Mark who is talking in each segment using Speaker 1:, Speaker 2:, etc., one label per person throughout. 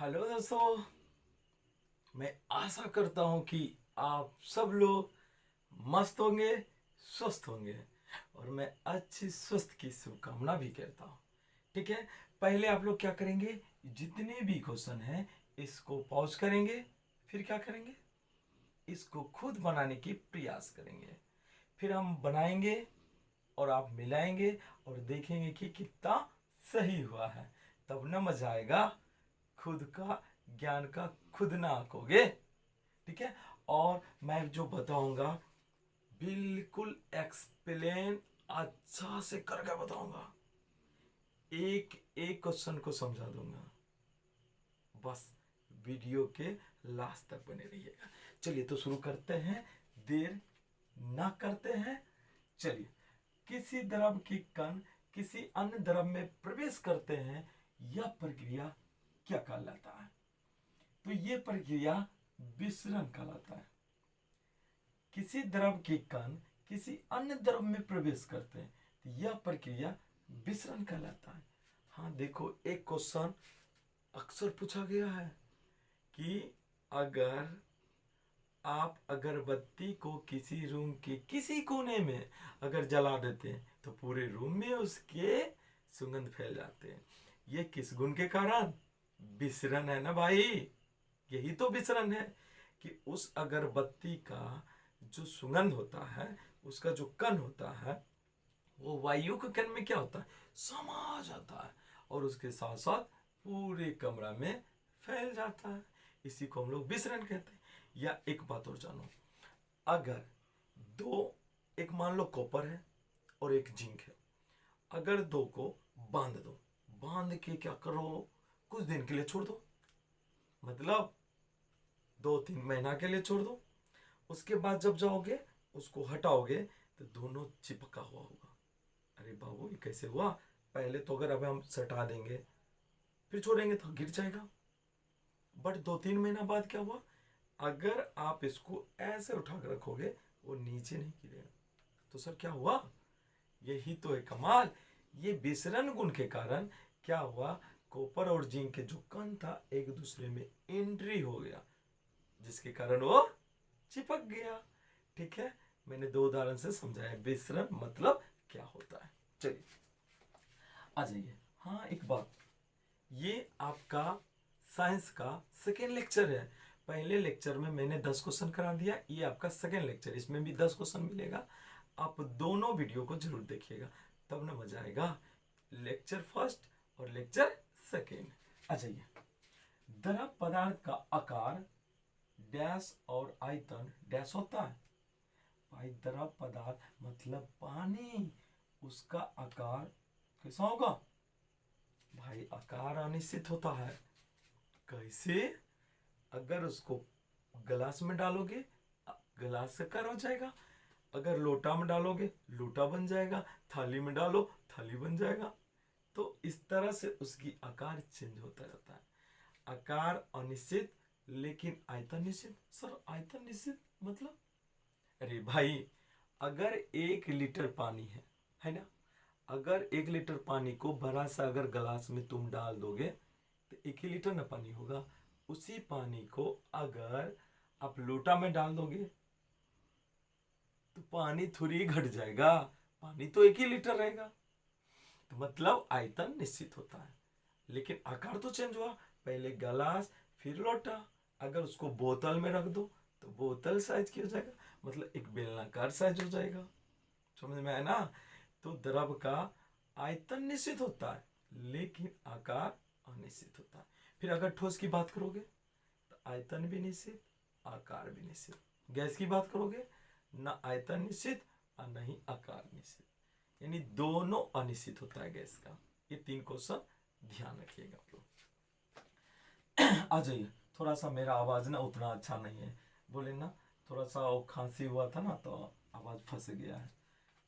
Speaker 1: Hello दोस्तों। मैं आशा करता हूँ कि आप सब लोग मस्त होंगे, स्वस्थ होंगे और मैं अच्छी स्वस्थ की शुभकामना भी करता हूँ। ठीक है, पहले आप लोग क्या करेंगे, जितने भी क्वेश्चन हैं इसको पॉज करेंगे, फिर क्या करेंगे, इसको खुद बनाने की प्रयास करेंगे। फिर हम बनाएंगे और आप मिलाएंगे और देखेंगे कि कितना सही हुआ है। तब ना मजा आएगा, खुद का ज्ञान का खुद ना आंकोगे। ठीक है, और मैं जो बताऊंगा बिल्कुल एक्सप्लेन अच्छा से करके बताऊंगा, एक एक क्वेश्चन को समझा दूंगा। बस वीडियो के लास्ट तक बने रहिएगा। चलिए तो शुरू करते हैं, देर ना करते हैं। चलिए, किसी द्रव की कण किसी अन्य द्रव में प्रवेश करते हैं, यह प्रक्रिया क्या कहलाता है? तो ये प्रक्रिया विसरण कहलाता है। किसी द्रव के कण किसी अन्य द्रव में प्रवेश करते हैं तो यह प्रक्रिया विसरण कहलाता है। हाँ देखो, एक क्वेश्चन अक्सर पूछा गया है कि अगर आप अगरबत्ती को किसी रूम के किसी कोने में अगर जला देते हैं तो पूरे रूम में उसके सुगंध फैल जाते हैं। ये किस गुण के कारण? विसरण है ना भाई। यही तो विसरण है कि उस अगरबत्ती का जो सुगंध होता है, उसका जो कण होता है, वो वायु के कण में क्या होता है, समा जाता है और उसके साथ साथ पूरे कमरा में फैल जाता है। इसी को हम लोग विसरण कहते हैं। या एक बात और जानो, अगर दो, एक मान लो कॉपर है और एक जिंक है, अगर दो को बांध दो, बांध के क्या करो, कुछ दिन के लिए छोड़ दो, मतलब 2-3 महीना के लिए छोड़ दो। उसके बाद जब जाओगे उसको हटाओगे तो दोनों चिपका हुआ होगा। अरे बाबू, ये कैसे हुआ? पहले तो अगर अब हम सटा देंगे फिर छोड़ेंगे तो गिर जाएगा, बट 2-3 महीना बाद क्या हुआ, अगर आप इसको ऐसे उठा कर रखोगे वो नीचे नहीं गिरेगा। तो सर क्या हुआ? यही तो है कमाल। ये विसरण गुण के कारण क्या हुआ, कॉपर और जिंक के जो कण था एक दूसरे में एंट्री हो गया, जिसके कारण वो चिपक गया। ठीक है, मैंने 2 उदाहरण से समझाया विसरण मतलब क्या होता है। चलिए आ जाइए। हाँ एक बात, ये आपका साइंस का सेकेंड लेक्चर है। पहले लेक्चर में मैंने 10 क्वेश्चन करा दिया, ये आपका सेकेंड लेक्चर, इसमें भी 10 क्वेश्चन मिलेगा। आप दोनों वीडियो को जरूर देखिएगा, तब ना मजा आएगा। लेक्चर फर्स्ट और लेक्चर सेकेंड। आ जाइए, द्रव पदार्थ का आकार डैश और आयतन डैश होता है। भाई द्रव पदार्थ मतलब पानी, उसका आकार कैसा होगा? भाई आकार अनिश्चित होता है। कैसे? अगर उसको गिलास में डालोगे गिलास का आकार हो जाएगा, अगर लोटा में डालोगे लोटा बन जाएगा, थाली में डालो थाली बन जाएगा। तो इस तरह से उसकी आकार चेंज होता रहता है। आकार अनिश्चित लेकिन आयतन निश्चित। सर आयतन निश्चित मतलब? अरे भाई, अगर 1 लीटर पानी है ना, अगर 1 लीटर पानी को बड़ा सा अगर गिलास में तुम डाल दोगे तो 1 ही लीटर ना पानी होगा। उसी पानी को अगर आप लोटा में डाल दोगे तो पानी थोड़ी घट जाएगा, पानी तो 1 ही लीटर रहेगा। तो मतलब आयतन निश्चित होता है, लेकिन आकार तो चेंज हुआ। पहले गिलास फिर लोटा, अगर उसको बोतल में रख दो तो बोतल साइज की हो जाएगा, मतलब एक बेलनाकार साइज हो जाएगा। समझ में आया ना? तो द्रव का आयतन निश्चित होता है लेकिन आकार अनिश्चित होता है। फिर अगर ठोस की बात करोगे तो आयतन भी निश्चित, आकार भी निश्चित। गैस की बात करोगे, ना आयतन निश्चित और न ही आकार निश्चित, यानी दोनों अनिश्चित होता है गैस का। ये 3 क्वेश्चन ध्यान रखिएगा आप लोग। आ जाइए, थोड़ा सा मेरा आवाज ना उतना अच्छा नहीं है, बोले ना थोड़ा सा वो खांसी हुआ था ना तो आवाज फंस गया है।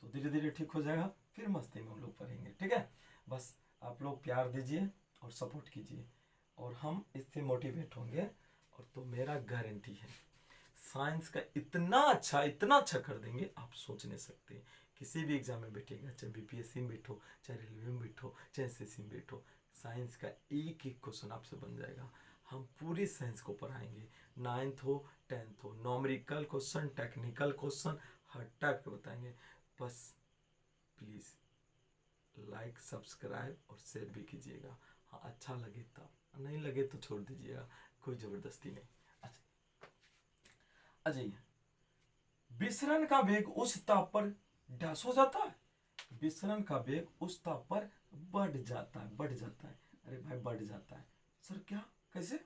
Speaker 1: तो धीरे धीरे ठीक हो जाएगा, फिर मस्ती में हम लोग पढ़ेंगे। ठीक है, बस आप लोग प्यार दीजिए और सपोर्ट कीजिए और हम इससे मोटिवेट होंगे। और तो मेरा गारंटी है साइंस का इतना अच्छा कर देंगे आप सोच नहीं सकते। किसी भी एग्जाम में बैठेगा, चाहे बीपीएससी में बैठो, चाहे रेलवे में बैठो, चाहे एसएससी में बैठो, साइंस का एक एक क्वेश्चन आपसे बन जाएगा। हम पूरी साइंस को पढ़ाएंगे, 9th हो 10th हो, नॉमरिकल क्वेश्चन, टेक्निकल क्वेश्चन, हर टाइप के बताएंगे। बस प्लीज़ लाइक, सब्सक्राइब और शेयर भी कीजिएगा। हाँ, अच्छा लगे तब, नहीं लगे तो छोड़ दीजिएगा, कोई ज़बरदस्ती नहीं। अच्छा अजय, विसरण का वेग उस ताप पर डैश हो जाता है, विसरण का वेग उस ताप पर बढ़ जाता है, बढ़ जाता है। अरे भाई बढ़ जाता है सर, क्या, कैसे?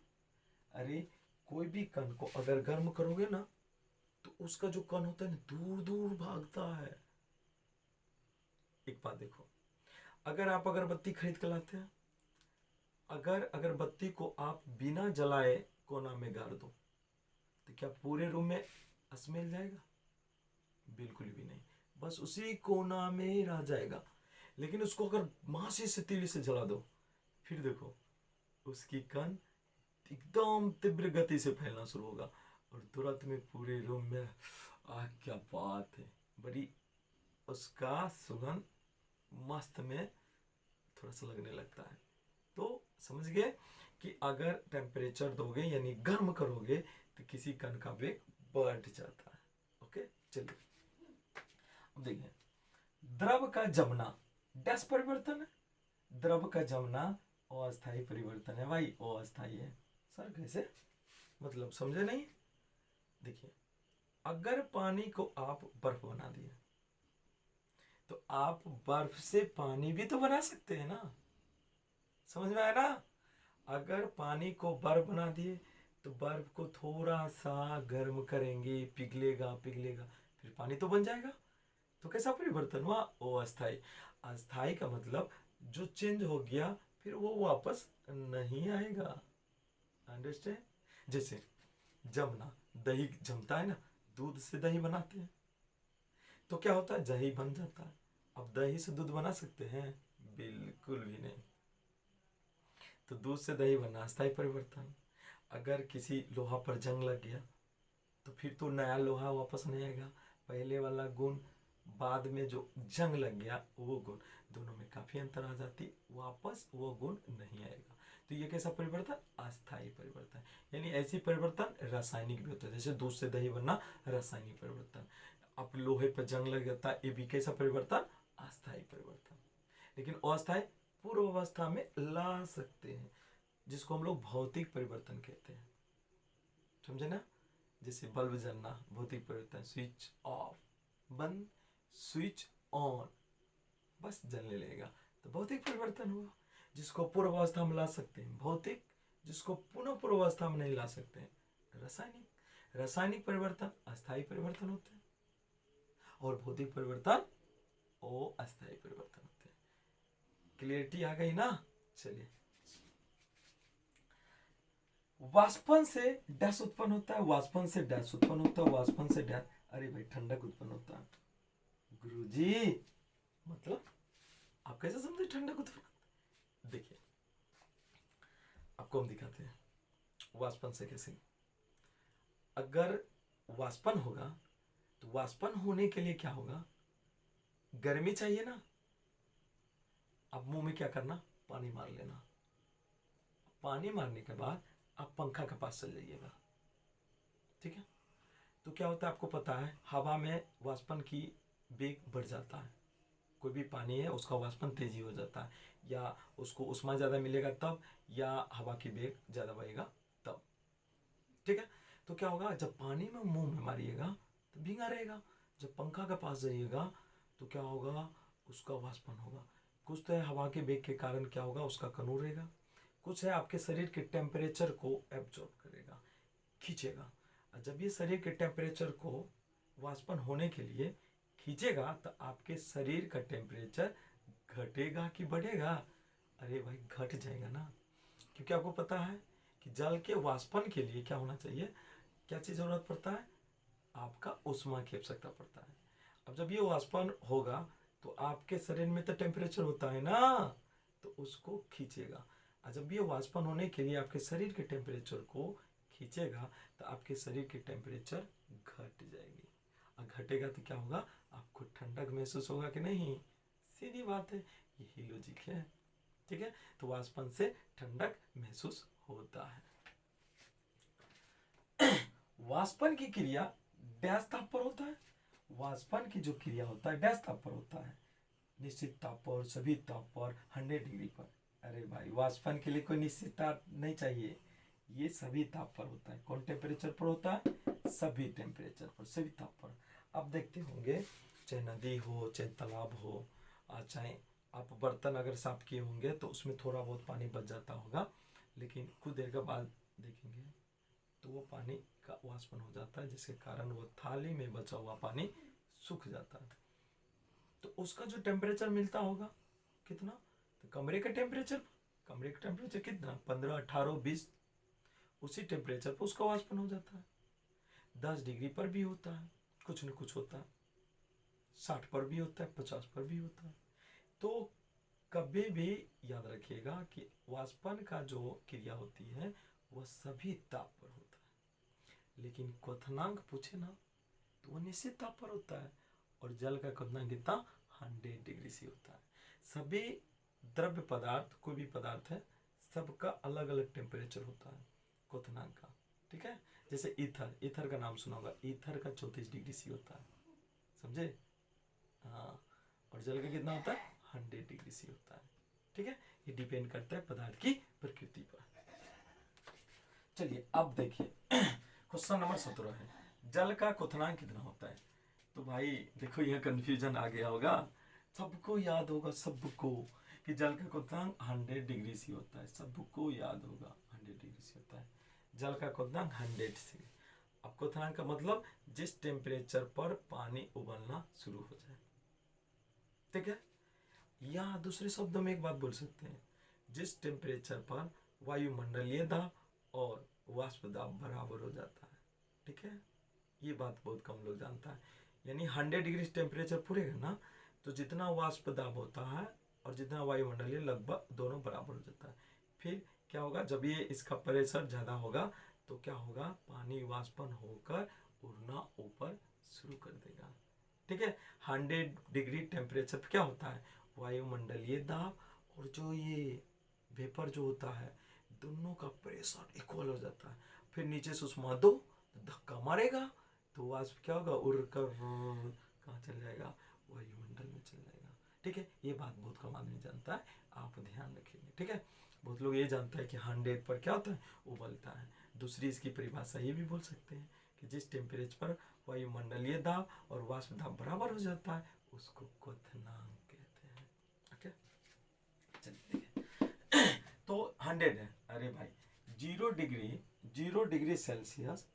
Speaker 1: अरे कोई भी कण को अगर गर्म करोगे ना तो उसका जो कण होता है ना दूर दूर भागता है। एक बात देखो, अगर आप अगरबत्ती खरीद कर लाते हैं, अगर अगरबत्ती को आप बिना जलाए कोना में गाड़ दो तो क्या पूरे रूम में स्मेल जाएगा? बिल्कुल भी नहीं, बस उसी कोना में ही रह जाएगा। लेकिन उसको अगर माची से तीली से जला दो, फिर देखो उसकी कण एकदम तीव्र गति से फैलना शुरू होगा और तुरंत में पूरे रूम में, क्या बात है, बड़ी उसका सुगंध मस्त में थोड़ा सा लगने लगता है। तो समझ गए कि अगर टेम्परेचर दोगे यानी गर्म करोगे तो किसी कण का वेग बढ़ जाता है। ओके, चलिए अब देखिए, द्रव का जमना डैश परिवर्तन है, द्रव का जमना अस्थायी परिवर्तन है। भाई अस्थायी है सर, कैसे, मतलब समझे नहीं? देखिए, अगर पानी को आप बर्फ बना दिए तो आप बर्फ से पानी भी तो बना सकते हैं ना, समझ में आया ना? अगर पानी को बर्फ बना दिए तो बर्फ को थोड़ा सा गर्म करेंगे, पिघलेगा पिघलेगा, फिर पानी तो बन जाएगा। तो कैसा परिवर्तन हुआ? अस्थायी। अस्थायी का मतलब जो चेंज हो गया फिर वो वापस नहीं आएगा। अंडरस्टैंड? जैसे जमना, दही जमता है ना, दूध से दही बनाते हैं तो क्या होता है, दही बन जाता है। अब दही से दूध बना सकते हैं? बिल्कुल भी नहीं। तो दूध से दही बनना अस्थायी परिवर्तन। अगर किसी लोहा पर जंग लग गया तो फिर तो नया लोहा वापस नहीं आएगा, पहले वाला गुण बाद में जो जंग लग गया वो गुण, दोनों में काफी अंतर आ जाती, वापस वो गुण नहीं आएगा। तो ये कैसा परिवर्तन? अस्थायी परिवर्तन। यानी ऐसी परिवर्तन रासायनिक भी होता है, जैसे दूध से दही बनना रासायनिक परिवर्तन। अब लोहे पर जंग लग जाता है, ये भी कैसा परिवर्तन? अस्थायी परिवर्तन। लेकिन अस्थायी पूर्व अवस्था में ला सकते हैं, जिसको हम लोग भौतिक परिवर्तन कहते हैं। समझे ना? जैसे बल्ब जलना भौतिक परिवर्तन, स्विच ऑफ बंद, स्विच ऑन, बस जलने लगेगा तो भौतिक परिवर्तन हुआ। जिसको पूर्व अवस्था में ला सकते हैं भौतिक, जिसको पुनः पूर्व अवस्था में नहीं ला सकते हैं रासायनिक। रासायनिक परिवर्तन अस्थायी परिवर्तन होते हैं और भौतिक परिवर्तन अस्थायी परिवर्तन होते हैं। क्लियरिटी आ गई ना? चलिए, वाष्पन से डैश उत्पन्न होता है, वाष्पन से डैश उत्पन्न होता है, वाष्पन से डैश, अरे भाई ठंडक उत्पन्न होता है। गुरुजी मतलब आप कैसे समझे ठंडक उत्पन्न? देखिए आपको हम दिखाते हैं वाष्पन से कैसे। अगर वाष्पन होगा तो वाष्पन होने के लिए क्या होगा? गर्मी चाहिए ना। अब मुंह में क्या करना? पानी मार लेना। पानी मारने के बाद आप पंखा के पास चल जाइएगा, ठीक है? तो क्या होता है आपको पता है, हवा में वाष्पन की वेग बढ़ जाता है। कोई भी पानी है उसका वाष्पन तेजी हो जाता है, या उसको उष्मा ज़्यादा मिलेगा तब, या हवा की वेग ज़्यादा बढ़ेगा तब, ठीक है? तो क्या होगा, जब पानी में मुंह में मारिएगा तो भींगा रहेगा, जब पंखा के पास जाइएगा तो क्या होगा, उसका वाष्पन होगा। कुछ तो है हवा के वेग के कारण क्या होगा, उसका कनूर रहेगा। कुछ है आपके शरीर के टेम्परेचर को एब्जॉर्ब करेगा, खींचेगा। और जब ये शरीर के टेम्परेचर को वाष्पन होने के लिए खींचेगा तो आपके शरीर का टेम्परेचर घटेगा कि बढ़ेगा? अरे भाई घट जाएगा ना, क्योंकि आपको पता है कि जल के वाष्पन के लिए क्या होना चाहिए, क्या चीज़ जरूरत पड़ता है? आपका उष्मा की आवश्यकता पड़ता है। अब जब ये वाष्पन होगा तो आपके शरीर में तो टेम्परेचर होता है ना, तो उसको खींचेगा। और जब ये वाष्पन होने के लिए आपके शरीर के टेम्परेचर को खींचेगा तो आपके शरीर की टेम्परेचर घट जाएगी। और घटेगा तो क्या होगा, आपको ठंडक महसूस होगा कि नहीं? सीधी बात है, यही लॉजिक है, ठीक है? तो वाष्पन से ठंडक महसूस होता है। वाष्पन की क्रिया डैश ताप पर होता है। वाष्पन की जो क्रिया होता है डैश ताप पर होता है, निश्चित ताप पर, सभी ताप पर, 100 डिग्री पर। अरे भाई, वाष्पन के लिए कोई निश्चित ताप नहीं चाहिए, ये सभी ताप पर होता है। कौन टेम्परेचर पर होता है? सभी टेम्परेचर पर, सभी ताप पर। आप देखते होंगे, चाहे नदी हो, चाहे तालाब हो, चाहे आप बर्तन अगर साफ किए होंगे तो उसमें थोड़ा बहुत पानी बच जाता होगा, लेकिन कुछ देर के बाद देखेंगे तो वो पानी का वाष्पन हो जाता है, जिसके कारण वो थाली में बचा हुआ पानी सूख जाता है। तो उसका जो टेम्परेचर मिलता होगा कितना? तो कमरे का टेम्परेचर कितना? 15, 18, 20, उसी टेम्परेचर पर उसका वाष्पन हो जाता है। 10 डिग्री पर भी होता है, कुछ न कुछ होता है, 60 पर भी होता है, 50 पर भी होता है। तो कभी भी याद रखिएगा कि वाष्पन का जो क्रिया होती है वह सभी ताप पर होता है, लेकिन क्वथनांक पूछे ना तो वह निश्चित ताप पर होता है। और जल का क्वथनांक कितना? 100 डिग्री से होता है। सभी द्रव्य पदार्थ, कोई भी पदार्थ है, सबका अलग अलग टेम्परेचर होता है क्वथनांक का, ठीक है। जैसे ईथर का नाम सुना होगा, ईथर का 34 डिग्री सी होता है, समझे? हाँ, और जल का कितना होता है? 100 डिग्री सी होता है, ठीक है। ये डिपेंड करता है पदार्थ की प्रकृति पर। चलिए अब देखिए, क्वेश्चन नंबर 17 है, जल का क्वथनांक कितना होता है? तो भाई देखो, यहाँ कंफ्यूजन आ गया होगा, सबको याद होगा, सबको, कि जल का क्वथनांक 100 डिग्री सी होता है, सबको याद होगा 100 डिग्री सी होता है जल का क्वथनांक 100 सी। अब क्वथनांक का मतलब जिस टेम्परेचर पर पानी उबलना शुरू हो जाए, ठीक है। या दूसरे शब्दों में एक बात बोल सकते हैं, जिस टेम्परेचर पर वायुमंडलीय दाब और वाष्प दाब बराबर हो जाता है, ठीक है। ये बात बहुत कम लोग जानता है। यानी 100 डिग्री टेम्परेचर पूरेगा ना, तो जितना वाष्प दाब होता है और जितना वायुमंडलीय, लगभग दोनों बराबर हो जाता है। फिर क्या होगा, जब ये इसका प्रेशर ज़्यादा होगा तो क्या होगा, पानी वाष्पन होकर उड़ना ऊपर शुरू कर देगा, ठीक है। 100 डिग्री टेम्परेचर पर क्या होता है, वायुमंडलीय दाब और जो ये वेपर जो होता है, दोनों का प्रेशर इक्वल हो जाता है। फिर नीचे से उष्मा दो, धक्का मारेगा तो वाष्प क्या होगा, उड़ कर कहाँ चल जाएगा, वायुमंडल में चल जाएगा, ठीक है। ये बात बहुत कम आदमी जानता है, आप ध्यान रखिएगा, ठीक है। बहुत लोग ये जानता है कि 100 पर क्या होता है, उबलता है। दूसरी इसकी परिभाषा ये भी बोल सकते हैं कि जिस टेम्परेचर पर वायुमंडलीय दाब और वाष्प दाब बराबर हो जाता है उसको क्वथनांक कहते हैं, ओके। चलिए देखिए, तो 100 है, अरे भाई 0 डिग्री सेल्सियस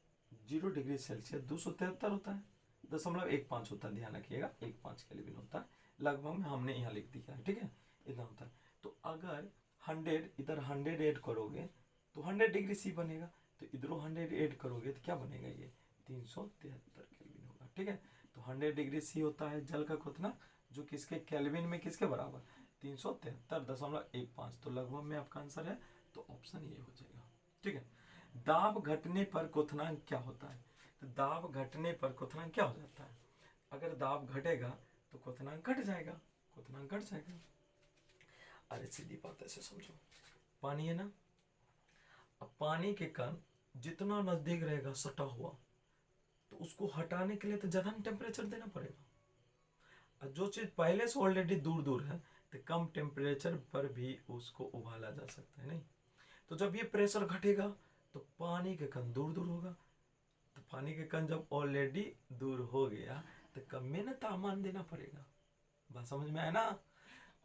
Speaker 1: 273 होता है, 0.15 होता है, ध्यान रखिएगा, 1.5 केल्विन होता है लगभग में, हमने यहाँ लिख दिया है, ठीक है, इतना होता है। तो अगर 100 इधर 100 ऐड करोगे तो 100 डिग्री सी बनेगा, तो इधरों 100 ऐड करोगे तो क्या बनेगा, ये 373 केल्विन होगा, ठीक है। तो 100 डिग्री सी होता है जल का क्वथनांक, जो किसके केल्विन में किसके बराबर, 373.15, तो लगभग में आपका आंसर है, तो ऑप्शन ये हो जाएगा, ठीक है। दाब घटने पर क्वथनांक क्या होता है? तो दाब घटने पर क्वथनांक क्या हो जाता है? अगर दाब घटेगा तो क्वथनांक घट जाएगा, क्वथनांक घट जाएगा। अरे सीधी बात ऐसे समझो, पानी है ना, अब पानी के कण जितना नजदीक रहेगा सटा हुआ, तो उसको हटाने के लिए तो ज्यादा टेम्परेचर देना पड़ेगा, और जो चीज पहले से ऑलरेडी दूर दूर है तो कम टेम्परेचर पर भी उसको उबाला जा सकता है, नहीं। तो जब ये प्रेशर घटेगा तो पानी के कण दूर दूर होगा, तो पानी के कण जब ऑलरेडी दूर हो गया तो कम में ना तापमान देना पड़ेगा, बात समझ में आया ना।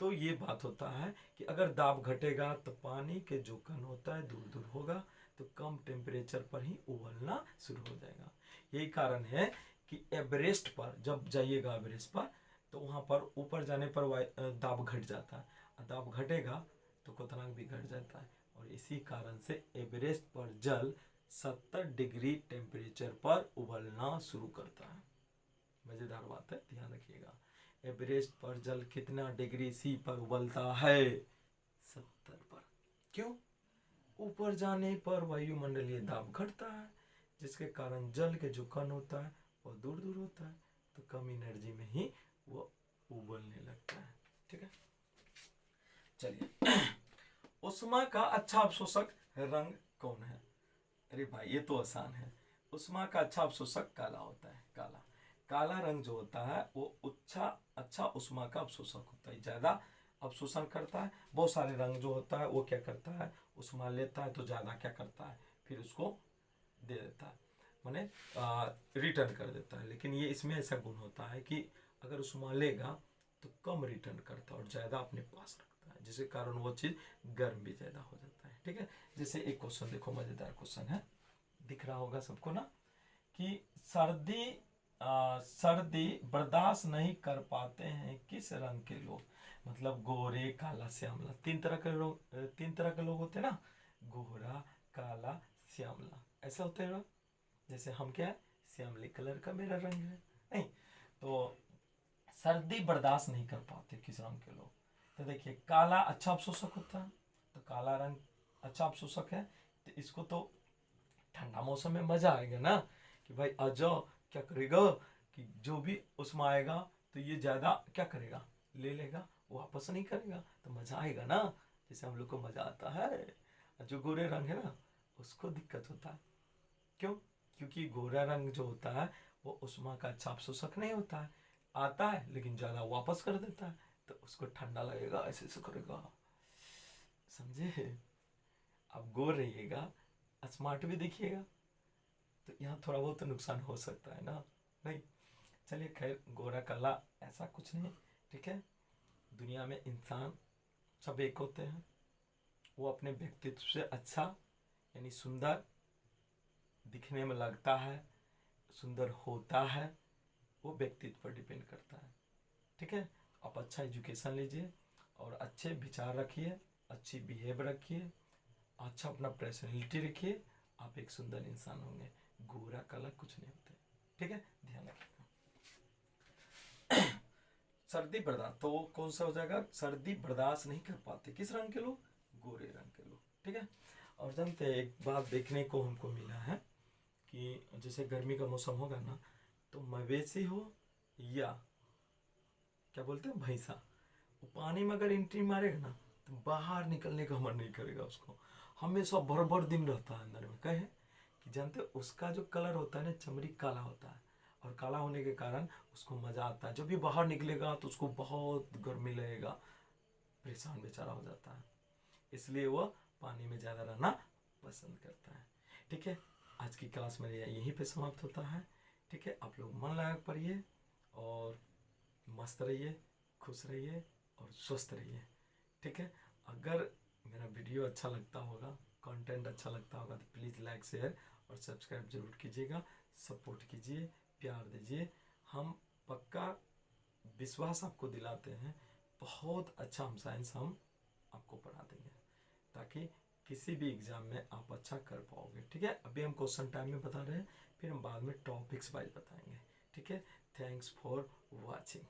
Speaker 1: तो ये बात होता है कि अगर दाब घटेगा तो पानी के जो कण होता है दूर दूर होगा, तो कम टेम्परेचर पर ही उबलना शुरू हो जाएगा। यही कारण है कि एवरेस्ट पर जब जाइएगा, एवरेस्ट पर, तो वहां पर ऊपर जाने पर दाब घट जाता है, और दाब घटेगा तो क्वथनांक भी घट जाता है, और इसी कारण से एवरेस्ट पर जल 70 डिग्री टेम्परेचर पर उबलना शुरू करता है। मजेदार बात है, ध्यान रखिएगा। एवरेस्ट पर जल कितना डिग्री सी पर उबलता है? 70 पर। क्यों? ऊपर जाने पर वायुमंडलीय दाब घटता है, जिसके कारण जल के जो कण होता है वो दूर दूर होता है, तो कम एनर्जी में ही वो उबलने लगता है, ठीक है। चलिए, उष्मा का अच्छा अवशोषक रंग कौन है? अरे भाई ये तो आसान है, उष्मा का अच्छा अवशोषक काला होता है। काला काला रंग जो होता है वो अच्छा उष्मा का अवशोषक होता है, ज्यादा अवशोषण करता है। बहुत सारे रंग जो होता है वो क्या करता है, उष्मा लेता है तो ज्यादा क्या करता है, फिर उसको दे देता है, माने रिटर्न कर देता है। लेकिन ये इसमें ऐसा गुण होता है कि अगर उष्मा लेगा तो कम रिटर्न करता है और ज्यादा अपने पास रखता है, जिसके कारण वो चीज गर्म भी ज्यादा हो जाता है। ठीक है, जैसे एक क्वेश्चन देखो, मजेदार क्वेश्चन है, दिख रहा होगा सबको ना, कि सर्दी बर्दाश्त नहीं कर पाते हैं किस रंग के लोग। मतलब गोरे, काला, श्यामला, तीन तरह के लोग होते हैं ना, गोरा, काला, श्यामला, ऐसे होते हैं लोग। जैसे हम क्या है, श्यामली कलर का मेरा रंग है, नहीं तो सर्दी बर्दाश्त नहीं कर पाते किस रंग के लोग। तो देखिए, काला अच्छा अवशोषक होता है, तो काला रंग अच्छा अवशोषक है, तो इसको तो ठंडा मौसम में मजा आएगा ना, कि भाई आ जाओ, क्या करेगा कि जो भी उसमें आएगा तो ये ज्यादा क्या करेगा, ले लेगा, वापस नहीं करेगा, तो मजा आएगा ना, जैसे हम लोग को मजा आता है। जो गोरे रंग है ना, उसको दिक्कत होता है। क्यों? क्योंकि गोरा रंग जो होता है वो उष्मा का अच्छा अवशोषक नहीं होता है, आता है लेकिन ज्यादा वापस कर देता है, तो उसको ठंडा लगेगा, ऐसे ऐसे करेगा, समझे। अब गोर रहिएगा, स्मार्ट भी दिखिएगा, तो यहाँ थोड़ा बहुत तो नुकसान हो सकता है ना, नहीं। चलिए खैर, गोरा काला ऐसा कुछ नहीं, ठीक है। दुनिया में इंसान सब एक होते हैं, वो अपने व्यक्तित्व से अच्छा यानी सुंदर दिखने में लगता है, सुंदर होता है, वो व्यक्तित्व पर डिपेंड करता है। ठीक है, आप अच्छा एजुकेशन लीजिए और अच्छे विचार रखिए, अच्छी बिहेव रखिए, अच्छा अपना पर्सनैलिटी रखिए, आप एक सुंदर इंसान होंगे। गोरा काला कुछ नहीं होते, ठीक है, ध्यान रखिएगा। सर्दी बर्दाश्त तो कौन सा हो जाएगा, सर्दी बर्दाश्त नहीं कर पाते किस रंग के लोग, गोरे रंग के लोग, ठीक है। और जानते हैं, एक बात देखने को हमको मिला है कि जैसे गर्मी का मौसम होगा ना, तो मवेशी हो या क्या बोलते हैं भैंसा, वो पानी में अगर एंट्री मारेगा ना तो बाहर निकलने का मन नहीं करेगा, उसको हमेशा भर भर दिन रहता है अंदर में। कहे कि जानते हो, उसका जो कलर होता है ना, चमड़ी काला होता है, और काला होने के कारण उसको मजा आता है। जब भी बाहर निकलेगा तो उसको बहुत गर्मी लगेगा, परेशान बेचारा हो जाता है, इसलिए वह पानी में ज़्यादा रहना पसंद करता है। ठीक है, आज की क्लास मेरे यहीं पे समाप्त होता है। ठीक है, आप लोग मन लगा पढ़िए और मस्त रहिए, खुश रहिए और स्वस्थ रहिए। ठीक है, अगर मेरा वीडियो अच्छा लगता होगा, कंटेंट अच्छा लगता होगा, तो प्लीज़ लाइक, शेयर और सब्सक्राइब जरूर कीजिएगा, सपोर्ट कीजिए, प्यार दीजिए। हम पक्का विश्वास आपको दिलाते हैं, बहुत अच्छा हम साइंस हम आपको पढ़ा देंगे, ताकि किसी भी एग्जाम में आप अच्छा कर पाओगे। ठीक है, अभी हम क्वेश्चन टाइम में बता रहे हैं, फिर हम बाद में टॉपिक्स वाइज बताएंगे। ठीक है, थैंक्स फॉर वॉचिंग।